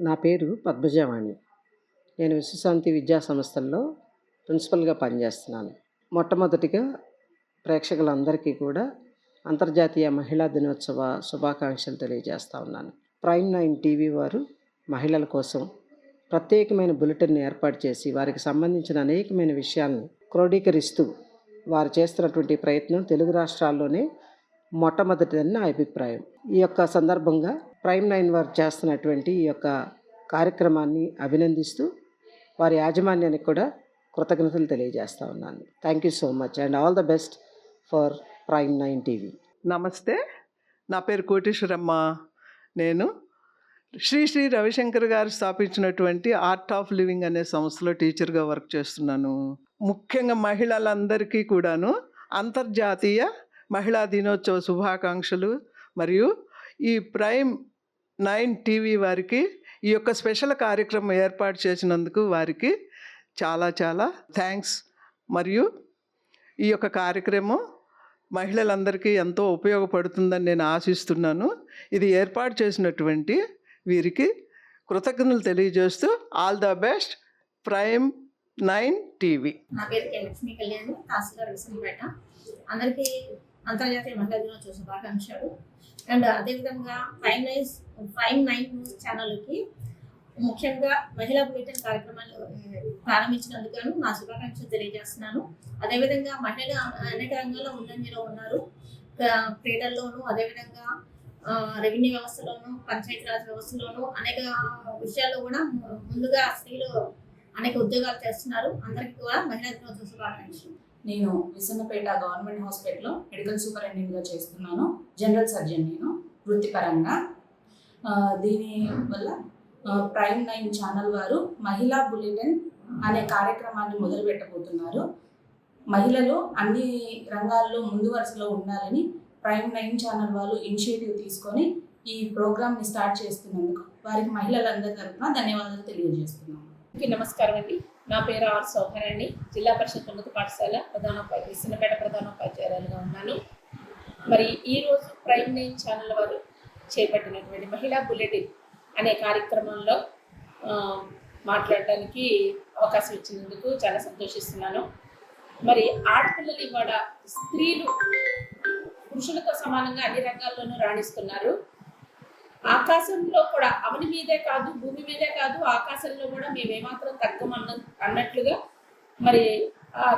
నా పేరు పద్మజావాణి. నేను విశ్వశాంతి విద్యా సంస్థల్లో ప్రిన్సిపల్గా పనిచేస్తున్నాను. మొట్టమొదటిగా ప్రేక్షకులందరికీ కూడా అంతర్జాతీయ మహిళా దినోత్సవ శుభాకాంక్షలు తెలియజేస్తా ఉన్నాను. ప్రైమ్ 9 టీవీ వారు మహిళల కోసం ప్రత్యేకమైన బులెటిన్ ఏర్పాటు చేసి వారికి సంబంధించిన అనేకమైన విషయాలను క్రోడీకరిస్తూ వారు చేస్తున్నటువంటి ప్రయత్నం తెలుగు రాష్ట్రాల్లోనే మొట్టమొదటిదని నా అభిప్రాయం. ఈ యొక్క సందర్భంగా ప్రైమ్ 9 వారు చేస్తున్నటువంటి ఈ యొక్క కార్యక్రమాన్ని అభినందిస్తూ వారి యాజమాన్యానికి కూడా కృతజ్ఞతలు తెలియజేస్తా ఉన్నాను. Thank you so much and all the best for prime 9 TV. నమస్తే, నా పేరు కోటేశ్వరమ్మ. నేను శ్రీ రవిశంకర్ గారు స్థాపించినటువంటి ఆర్ట్ ఆఫ్ లివింగ్ అనే సంస్థలో టీచర్గా వర్క్ చేస్తున్నాను. ముఖ్యంగా మహిళలందరికీ కూడాను అంతర్జాతీయ మహిళా దినోత్సవ శుభాకాంక్షలు. మరియు ఈ ప్రైమ్ 9 టీవీ వారికి ఈ యొక్క స్పెషల్ కార్యక్రమం ఏర్పాటు చేసినందుకు వారికి చాలా చాలా థ్యాంక్స్. మరియు ఈ యొక్క కార్యక్రమం మహిళలందరికీ ఎంతో ఉపయోగపడుతుందని నేను ఆశిస్తున్నాను. ఇది ఏర్పాటు చేసినటువంటి వీరికి కృతజ్ఞతలు తెలియజేస్తూ all the best prime 9 TV. నా పేరు లక్ష్మీ కళ్యాణి, తహసీల్దార్ విసనపేట. అందరికీ అంతర్జాతీయ మహిళా దినోత్సవ శుభాకాంక్షలు. అండ్ అదేవిధంగా ప్రైమ్ 9 న్యూస్ ఛానల్కి ముఖ్యంగా మహిళా బులెటిన్ కార్యక్రమాలు ప్రారంభించినందుకు నా శుభాకాంక్షలు తెలియజేస్తున్నాను. అదేవిధంగా మహిళలు అనేక రంగాల్లో ముందంజలో ఉన్నారు. క్రీడల్లోనూ, అదేవిధంగా రెవెన్యూ వ్యవస్థలోనూ, పంచాయతీరాజ్ వ్యవస్థలోనూ అనేక విషయాల్లో కూడా ముందుగా స్త్రీలు అనేక ఉద్యోగాలు చేస్తున్నారు. అందరికీ కూడా మహిళా దినోత్సవ శుభాకాంక్షలు. నేను విసన్నపేట గవర్నమెంట్ హాస్పిటల్లో మెడికల్ సూపరింటెండెంట్గా చేస్తున్నాను. జనరల్ సర్జన్ నేను వృత్తిపరంగా. దీనివల్ల ప్రైమ్ 9 ఛానల్ వారు మహిళా బులెటిన్ అనే కార్యక్రమాన్ని మొదలు పెట్టబోతున్నారు. మహిళలు అన్ని రంగాల్లో ముందు వరుసలో ఉండాలని ప్రైమ్ 9 ఛానల్ వాళ్ళు ఇనిషియేటివ్ తీసుకొని ఈ ప్రోగ్రామ్ని స్టార్ట్ చేస్తున్నందుకు వారికి మహిళలందరి తరఫున ధన్యవాదాలు తెలియజేస్తున్నాను. నమస్కారం అండి. నా పేరు ఆర్ సౌకర్యాన్ని, జిల్లా పరిషత్ ఉన్నత పాఠశాల విసన్నపేట ప్రధానోపాధ్యాయురాలుగా ఉన్నాను. మరి ఈరోజు ప్రైమ్ 9 ఛానల్ వారు చేపట్టినటువంటి మహిళా బులెటిన్ అనే కార్యక్రమంలో మాట్లాడడానికి అవకాశం ఇచ్చినందుకు చాలా సంతోషిస్తున్నాను. మరి ఆడపిల్లలు ఇవాళ స్త్రీలు పురుషులతో సమానంగా అన్ని రంగాల్లోనూ రాణిస్తున్నారు. ఆకాశంలో కూడా అవని మీదే కాదు, భూమి మీదే కాదు, ఆకాశంలో కూడా మేమేమాత్రం అన్నట్లుగా మరి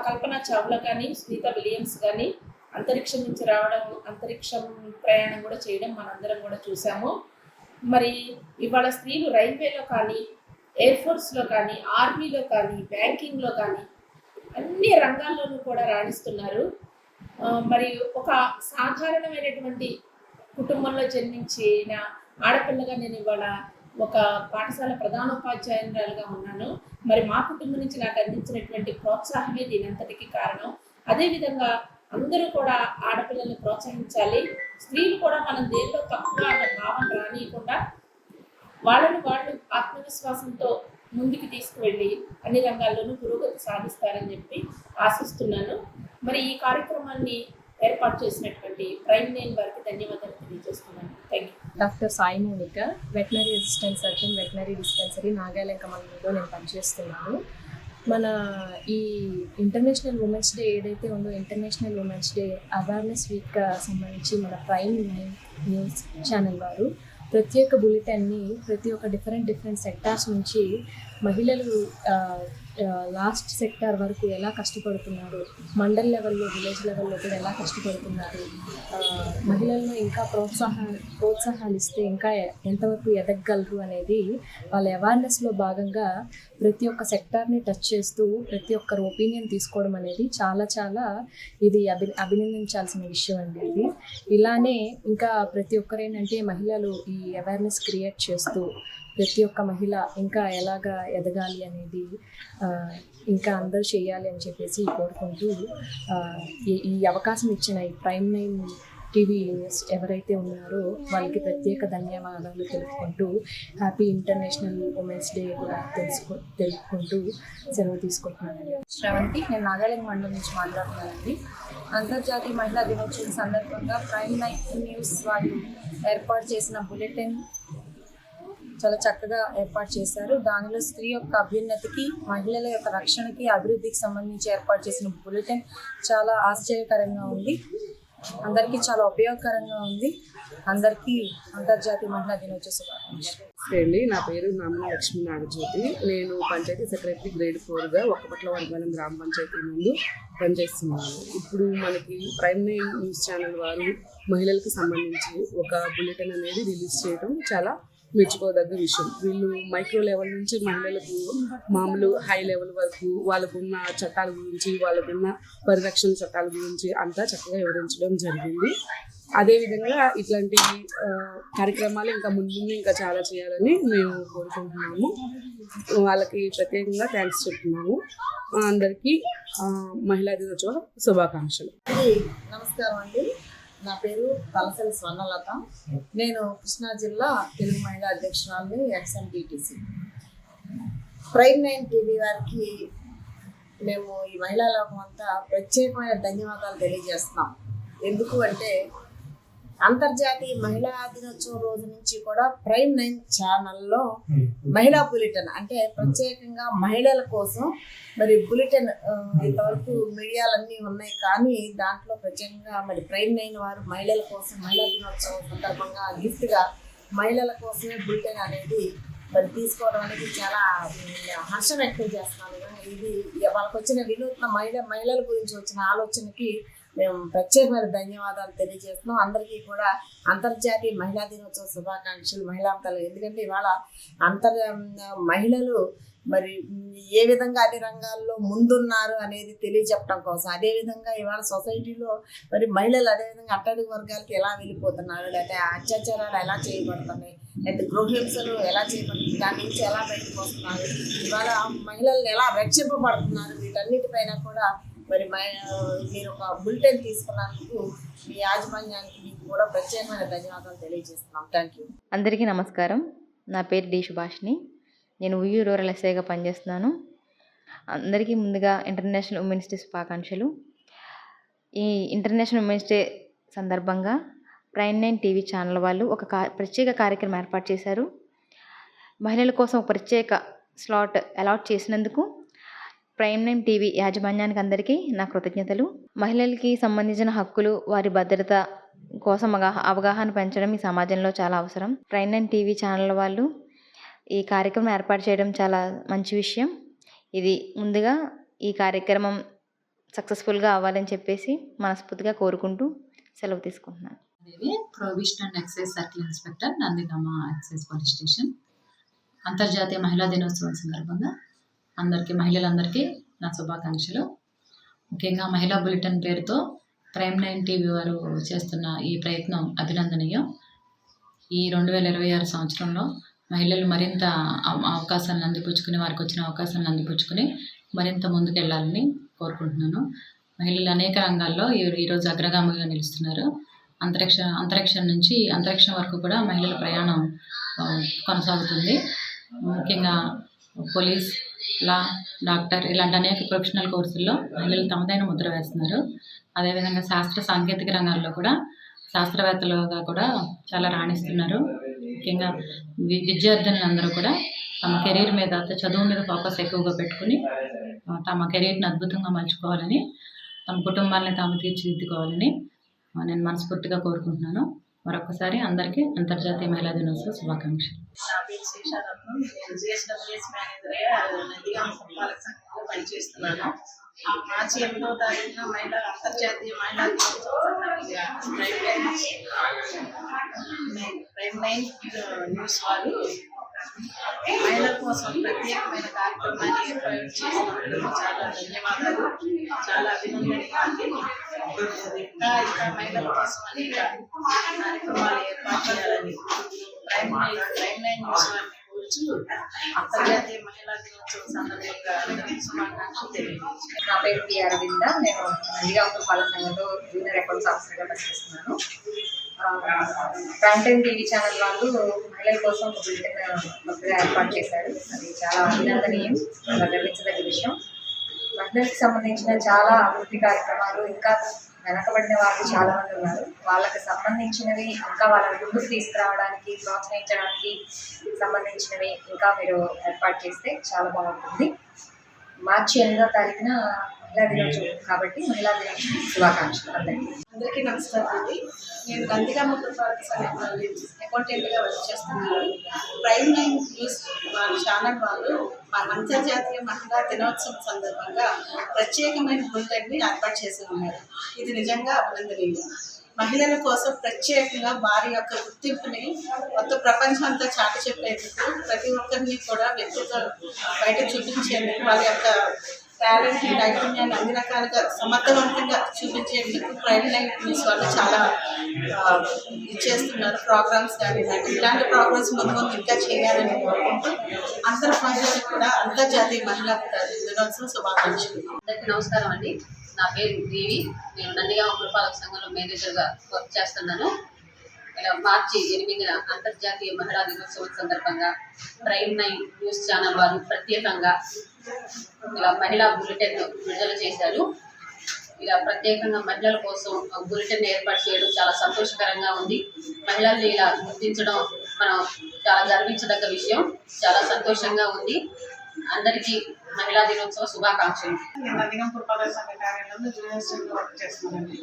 కల్పనా చావ్లా కానీ, సునీత విలియమ్స్ కానీ అంతరిక్షం నుంచి రావడం, అంతరిక్షం ప్రయాణం కూడా చేయడం మనందరం కూడా చూసాము. మరి ఇవాళ స్త్రీలు రైల్వేలో కానీ, ఎయిర్ ఫోర్స్లో కానీ, ఆర్మీలో కానీ, బ్యాంకింగ్లో కానీ అన్ని రంగాల్లోనూ కూడా రాణిస్తున్నారు. మరి ఒక సాధారణమైనటువంటి కుటుంబంలో జన్మించిన ఆడపిల్లగా నేను ఇవాళ ఒక పాఠశాల ప్రధానోపాధ్యాయురాలుగా ఉన్నాను. మరి మా కుటుంబం నుంచి నాకు అందించినటువంటి ప్రోత్సాహమే దీని అంతటికి కారణం. అదేవిధంగా అందరూ కూడా ఆడపిల్లల్ని ప్రోత్సహించాలి. స్త్రీలు కూడా మనం దేనిలో తక్కువ అన్న భావన రానియకుండా వాళ్ళు ఆత్మవిశ్వాసంతో ముందుకు తీసుకువెళ్ళి అన్ని రంగాల్లోనూ పురోగతి సాధిస్తారని చెప్పి ఆశిస్తున్నాను. మరి ఈ కార్యక్రమాన్ని ఏర్పాటు చేసినటువంటి ప్రైమ్ 9 వారికి ధన్యవాదాలు తెలియజేస్తున్నాను. Thank you. Doctor Sai Monika, veterinary assistant surgeon, veterinary dispensary Nagalanka మండలంలో నేను పనిచేస్తున్నాను. మన ఈ ఇంటర్నేషనల్ ఉమెన్స్ డే ఏదైతే ఉందో, ఇంటర్నేషనల్ ఉమెన్స్ డే అవేర్నెస్ వీక్గా సంబంధించి మన ప్రైమ్ 9 న్యూస్ ఛానల్ వారు ప్రత్యేక బులెటిన్ని ప్రతి ఒక్క డిఫరెంట్ సెక్టార్స్ నుంచి మహిళలు లాస్ట్ సెక్టార్ వరకు ఎలా కష్టపడుతున్నారు, మండల్ లెవెల్లో, విలేజ్ లెవెల్లో కూడా ఎలా కష్టపడుతున్నారు, మహిళలను ఇంకా ప్రోత్సాహాలు ఇస్తే ఇంకా ఎంతవరకు ఎదగగలరు అనేది వాళ్ళ అవేర్నెస్లో భాగంగా ప్రతి ఒక్క సెక్టార్ని టచ్ చేస్తూ ప్రతి ఒక్కరు ఒపీనియన్ తీసుకోవడం అనేది చాలా చాలా ఇది అభినందించాల్సిన విషయం అండి. ఇది ఇలానే ఇంకా ప్రతి ఒక్కరేంటంటే మహిళలు ఈ అవేర్నెస్ క్రియేట్ చేస్తూ ప్రతి ఒక్క మహిళ ఇంకా ఎలాగా ఎదగాలి అనేది ఇంకా అందరూ చేయాలి అని చెప్పేసి కోరుకుంటూ ఈ అవకాశం ఇచ్చిన ఈ ప్రైమ్ 9 టీవీ న్యూస్ ఎవరైతే ఉన్నారో వాళ్ళకి ప్రత్యేక ధన్యవాదాలు తెలుపుకుంటూ హ్యాపీ ఇంటర్నేషనల్ ఉమెన్స్ డే కూడా తెలుపుకుంటూ సెలవు తీసుకుంటున్నానండి. శ్రవంతి, నేను నాగాలంక మండలం నుంచి మాట్లాడుతున్నానండి. అంతర్జాతీయ మహిళా దినోత్సవం సందర్భంగా ప్రైమ్ 9 న్యూస్ వాళ్ళు ఏర్పాటు చేసిన బులెటిన్ చాలా చక్కగా ఏర్పాటు చేశారు. దానిలో స్త్రీ యొక్క అభ్యున్నతికి, మహిళల యొక్క రక్షణకి, అభివృద్ధికి సంబంధించి ఏర్పాటు చేసిన బులెటిన్ చాలా ఆశ్చర్యకరంగా ఉంది. అందరికీ చాలా ఉపయోగకరంగా ఉంది. అందరికీ అంతర్జాతీయ మహిళా దినోత్సవ శుభాకాంక్షలు. అండి, నా పేరు నామన లక్ష్మీ నాగజ్యోతి. నేను పంచాయతీ సెక్రటరీ గ్రేడ్ 4గా ఒక్కపట్ల వరగాలం గ్రామ పంచాయతీ ముందు పనిచేస్తున్నాను. ఇప్పుడు మనకి ప్రైమ్ 9 న్యూస్ ఛానల్ వారు మహిళలకు సంబంధించి ఒక బులెటిన్ అనేది రిలీజ్ చేయడం చాలా మెచ్చుకోదగ్గ విషయం. వీళ్ళు మైక్రో లెవెల్ నుంచి మహిళలకు మామూలు హై లెవెల్ వరకు వాళ్ళకున్న చట్టాల గురించి, వాళ్ళకున్న పరిరక్షణ చట్టాల గురించి అంతా చక్కగా వివరించడం జరిగింది. అదేవిధంగా ఇట్లాంటి కార్యక్రమాలు ఇంకా ముందు ఇంకా చాలా చేయాలని మేము కోరుకుంటున్నాము. వాళ్ళకి ప్రత్యేకంగా థ్యాంక్స్ చెప్తున్నాము. అందరికీ మహిళా దినోత్సవ శుభాకాంక్షలు. నమస్కారం అండి. నా పేరు తలసరి స్వర్ణలత. నేను కృష్ణా జిల్లా తెలుగు మహిళా అధ్యక్షురాలని, ఎక్స్ఎంటీటీసీ. ప్రైమ్ 9 టీవీ వారికి మేము ఈ మహిళా లోకం అంతా ప్రత్యేకమైన ధన్యవాదాలు తెలియజేస్తున్నాం. ఎందుకు అంటే అంతర్జాతీయ మహిళా దినోత్సవం రోజు నుంచి కూడా ప్రైమ్ 9 ఛానల్లో మహిళా బులెటిన్ అంటే ప్రత్యేకంగా మహిళల కోసం మరి బులెటిన్, ఇంతవరకు మీడియాలన్నీ ఉన్నాయి కానీ దాంట్లో ప్రత్యేకంగా మరి ప్రైమ్ 9 వారు మహిళల కోసం మహిళా దినోత్సవం సందర్భంగా గిఫ్ట్గా మహిళల కోసమే బులెటిన్ అనేది మరి తీసుకోవడం అనేది చాలా హర్షం వ్యక్తం చేస్తున్నాను. ఇది వాళ్ళకి వచ్చిన వినూత్న మహిళల గురించి వచ్చిన ఆలోచనకి మేము ప్రత్యేకమైన ధన్యవాదాలు తెలియజేస్తున్నాం. అందరికీ కూడా అంతర్జాతీయ మహిళా దినోత్సవ శుభాకాంక్షలు. మహిళాంతలు ఎందుకంటే ఇవాళ మహిళలు మరి ఏ విధంగా అన్ని రంగాల్లో ముందున్నారు అనేది తెలియజెప్పడం కోసం, అదేవిధంగా ఇవాళ సొసైటీలో మరి మహిళలు అదేవిధంగా అట్టడుగు వర్గాలకి ఎలా వెళ్ళిపోతున్నారు, లేకపోతే అత్యాచారాలు ఎలా చేయబడుతున్నాయి, లేకపోతే గృహహింసలు ఎలా చేయబడుతున్నాయి, దాని నుంచి ఎలా బయటకు వస్తున్నారు, ఇవాళ మహిళలు ఎలా రక్షింపబడుతున్నారు, వీటన్నిటిపైన కూడా మరి మీరు ఒక బులెటిన్ తీసుకున్నందుకు మీ యాజమాన్యానికి మీకు కూడా ప్రత్యేకమైన ధన్యవాదాలు తెలియజేస్తున్నాం. Thank you. అందరికీ నమస్కారం. నా పేరు డి సుభాషిణి. నేను ఉయ్యూరు రూరల్ ఎస్ఐగా పనిచేస్తున్నాను. అందరికీ ముందుగా ఇంటర్నేషనల్ ఉమెన్స్ డే శుభాకాంక్షలు. ఈ ఇంటర్నేషనల్ ఉమెన్స్ డే సందర్భంగా ప్రైమ్ 9 టీవీ ఛానల్ వాళ్ళు ఒక ప్రత్యేక కార్యక్రమం ఏర్పాటు చేశారు. మహిళల కోసం ఒక ప్రత్యేక స్లాట్ అలాట్ చేసినందుకు ప్రైమ్ 9 టీవీ యాజమాన్యానికి అందరికీ నా కృతజ్ఞతలు. మహిళలకి సంబంధించిన హక్కులు, వారి భద్రత కోసం అవగాహన పెంచడం ఈ సమాజంలో చాలా అవసరం. ప్రైమ్ 9 టీవీ ఛానల్ వాళ్ళు ఈ కార్యక్రమం ఏర్పాటు చేయడం చాలా మంచి విషయం. ఇది ముందుగా ఈ కార్యక్రమం సక్సెస్ఫుల్గా అవ్వాలని చెప్పేసి మనస్ఫూర్తిగా కోరుకుంటూ సెలవు తీసుకుంటున్నాను. Prohibition and excise circle inspector, Nandigama excise police station. అంతర్జాతీయ మహిళా దినోత్సవం సందర్భంగా మహిళలందరికీ నా శుభాకాంక్షలు. ముఖ్యంగా మహిళా బులెటిన్ పేరుతో ప్రైమ్ 9 టీవీ వారు చేస్తున్న ఈ ప్రయత్నం అభినందనీయం. ఈ 2026 సంవత్సరంలో మహిళలు మరింత అవకాశాలను అందిపుచ్చుకుని, వారికి వచ్చిన అవకాశాలను అందిపుచ్చుకుని మరింత ముందుకెళ్ళాలని కోరుకుంటున్నాను. మహిళలు అనేక రంగాల్లో ఈరోజు అగ్రగామిగా నిలుస్తున్నారు. అంతరిక్షం నుంచి అంతరిక్షం వరకు కూడా మహిళల ప్రయాణం కొనసాగుతుంది. ముఖ్యంగా పోలీస్, లా, డాక్టర్ ఇలాంటి అనేక ప్రొఫెషనల్ కోర్సుల్లో మహిళలు తమదైన ముద్ర వేస్తున్నారు. అదేవిధంగా శాస్త్ర సాంకేతిక రంగాల్లో కూడా శాస్త్రవేత్తలుగా కూడా చాలా రాణిస్తున్నారు. ముఖ్యంగా విద్యార్థినులందరూ కూడా తమ కెరీర్ మీద, చదువు మీద ఫోకస్ ఎక్కువగా పెట్టుకుని తమ కెరీర్ని అద్భుతంగా మలుచుకోవాలని, తమ కుటుంబాలని తాము తీర్చిదిద్దుకోవాలని నేను మనస్ఫూర్తిగా కోరుకుంటున్నాను. మరొకసారి అందరికీ అంతర్జాతీయ మహిళా దినోత్సవ శుభాకాంక్షలు. నా పేరు శేషారత్నం. నేను జిఎస్డబ్ల్యూఎస్ మేనేజర్గా నందిగామ సంపాదక సంఘంలో పనిచేస్తున్నాను. మార్చి 8వ తారీఖున అంతర్జాతీయ మహిళా దినోత్సవం సందర్భంగా ప్రైమ్ 9 న్యూస్ వారు మహిళల కోసం ప్రత్యేకమైన కార్యక్రమాన్ని ఏర్పాటు చేసినందుకు చాలా ధన్యవాదాలు. చాలా అభినందనీయాలు. ఇంకా మహిళల కోసం అనేక కార్యక్రమాలు ఏర్పాటు చేయాలని ప్రైమ్ 9 న్యూస్ వారిని కోరుచు అంతర్జాతీయ మహిళా దినోత్సవం సందర్భంగా శుభాకాంక్షలు తెలియజేస్తున్నాను. నా పేరు పి అరవింద. నేను నందిగామ పాల సంఘంలో జూనియర్ అకౌంట్స్ ఆఫీసర్గా పనిచేస్తున్నాను. ప్రైమ్ 9 టీవీ ఛానల్ వాళ్ళు మహిళల కోసం ఒక బులెటిన్ ఏర్పాటు చేశారు. అది చాలా అభినందనీయం, చాలా గర్వించదగ్గ విషయం. మహిళలకు సంబంధించిన చాలా అభివృద్ధి కార్యక్రమాలు ఇంకా వెనకబడిన వాళ్ళు చాలా మంది ఉన్నారు. వాళ్ళకి సంబంధించినవి ఇంకా వాళ్ళని ముందుకు తీసుకురావడానికి, ప్రోత్సహించడానికి సంబంధించినవి ఇంకా మీరు ఏర్పాటు చేస్తే చాలా బాగుంటుంది. మార్చి 8వ తారీఖున మహిళా దినోత్సవం కాబట్టి మహిళా దినోత్సవం శుభాకాంక్షలు అందరికీ. అందరికీ నమస్కారం అండి. నేను నందిగామ పురపాలక సంఘం అకౌంటెంట్గా వర్క్ చేస్తున్నాను. ప్రైమ్ 9 న్యూస్ ఛానల్ వాళ్ళు అంతర్జాతీయ మహిళా దినోత్సవం సందర్భంగా ప్రత్యేకమైన బులెటిన్ని ఏర్పాటు చేసి ఉన్నారు. ఇది నిజంగా అభినందనీయం. మహిళల కోసం ప్రత్యేకంగా వారి యొక్క గుర్తింపుని మొత్తం ప్రపంచం అంతా చాటి చెప్పేందుకు, ప్రతి ఒక్కరిని కూడా వ్యక్తిగా బయట చూపించేందుకు, వారి యొక్క టాలెంట్, నైపుణ్యాన్ని అన్ని రకాలుగా సమర్థవంతంగా చూపించేందుకు ప్రైమ్ 9 న్యూస్ వాళ్ళు చాలా చేస్తున్నారు. ప్రోగ్రామ్స్ కానీ ఇలాంటి ప్రోగ్రామ్స్ ముందు ఇంకా చేయాలని కోరుకుంటూ అందరు మహిళలకు కూడా అంతర్జాతీయ మహిళా దినోత్సవం శుభాకాంక్షలు. అందరికీ నమస్కారం అండి. నా పేరు దేవి. నేను నందిగామ పురపాలక సంఘంలో మేనేజర్గా వర్క్ చేస్తున్నాను. ఇలా మార్చి 8న అంతర్జాతీయ మహిళా దినోత్సవం సందర్భంగా ప్రైమ్ 9 న్యూస్ ఛానల్ వారు ప్రత్యేకంగా ఇలా మహిళా బులెటిన్ విడుదల చేశారు. ఇలా ప్రత్యేకంగా మహిళల కోసం బులెటిన్ ఏర్పాటు చేయడం చాలా సంతోషకరంగా ఉంది. మహిళల్ని ఇలా గుర్తించడం మనం చాలా గర్వించదగ్గ విషయం. చాలా సంతోషంగా ఉంది. అందరికీ మహిళా దినోత్సవ శుభాకాంక్షలు. నేను నందిగామ పురపాలక సంఘ కార్యాలయంలో జూనియర్ వర్క్ చేస్తున్నానండి.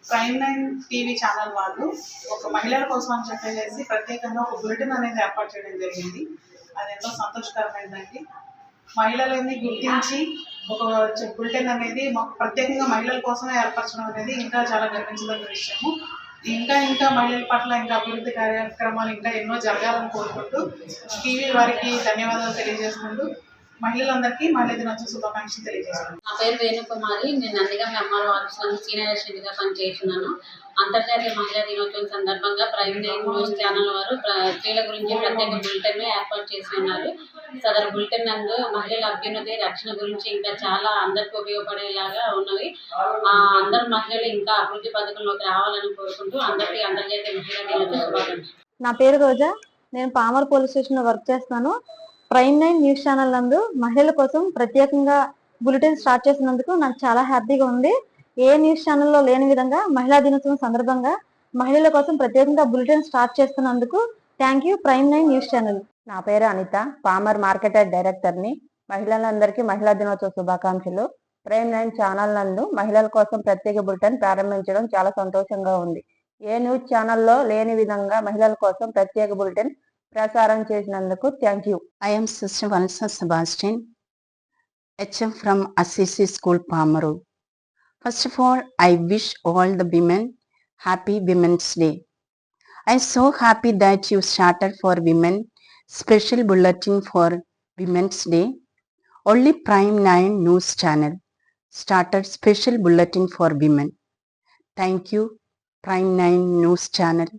ప్రైమ్ 9 టీవీ ఛానల్ వాళ్ళు ఒక మహిళల కోసం అని చెప్పేసి ప్రత్యేకంగా ఒక బులెటిన్ అనేది ఏర్పాటు చేయడం జరిగింది. అది ఎంతో సంతోషకరమైనదండి. మహిళలని గుర్తించి ఒక బులెటిన్ అనేది మాకు ప్రత్యేకంగా మహిళల కోసమే ఏర్పరచడం అనేది ఇంకా చాలా గర్వించదగ్గ విషయము. ఇంకా మహిళల పట్ల ఇంకా అభివృద్ధి కార్యక్రమాలు ఇంకా ఎన్నో జరగాలని కోరుకుంటూ టీవీ వారికి ధన్యవాదాలు తెలియజేసుకుంటూ మహిళలందరికీ మహిళా దినోత్సవ శుభాకాంక్షలు తెలియజేస్తున్నాను. నా పేరు వేణుకుమారి. నేను నందిగామ ఎంఆర్ఓ ఆఫీస్లో సీనియర్ అసిస్టెంట్గా పనిచేస్తున్నాను. అంతర్జాతీయ మహిళా దినోత్సవం సందర్భంగా ప్రైమ్ 9 న్యూస్ ఛానల్ వారు స్త్రీల గురించి ప్రత్యేక బులెటిన్ ఏర్పాటు చేసి ఉన్నారు. సదరు బులెటిన్ నందు మహిళల అభ్యున్నతి, రక్షణ గురించి ఇంకా చాలా అందరికీ ఉపయోగపడేలాగా ఉన్నవి. అందరు మహిళలు ఇంకా అభివృద్ధి పథకంలోకి రావాలని కోరుకుంటూ అందరికీ అంతర్జాతీయ మహిళా దినోత్సవ శుభాకాంక్షలు. నా పేరు రోజా. నేను పామర్ పోలీస్ స్టేషన్లో వర్క్ చేస్తున్నాను. ప్రైమ్ 9 న్యూస్ ఛానల్ నందు మహిళల కోసం ప్రత్యేకంగా బులెటిన్ స్టార్ట్ చేసినందుకు నాకు చాలా హ్యాపీగా ఉంది. ఏ న్యూస్ ఛానల్లో లేని విధంగా మహిళా దినోత్సవం సందర్భంగా మహిళల కోసం ప్రత్యేకంగా బులెటిన్ స్టార్ట్ చేస్తున్నందుకు thank you prime 9 news channel. నా పేరు అనిత. పామర్ మార్కెట్ డైరెక్టర్ని. మహిళలందరికీ మహిళా దినోత్సవ శుభాకాంక్షలు. ప్రైమ్ 9 ఛానల్ నందు మహిళల కోసం ప్రత్యేక బులెటిన్ ప్రారంభించడం చాలా సంతోషంగా ఉంది. ఏ న్యూస్ ఛానల్లో లేని విధంగా మహిళల కోసం ప్రత్యేక బులెటిన్ ప్రసారం చేసినందుకు thank you. I am Sister Vanessa Sebastian, HM from Assisi School, Pamaru. First of all, I wish all the women happy Women's Day. I'm so happy that you started for women special bulletin for Women's Day. Only Prime 9 News Channel started special bulletin for women. Thank you, Prime 9 News Channel.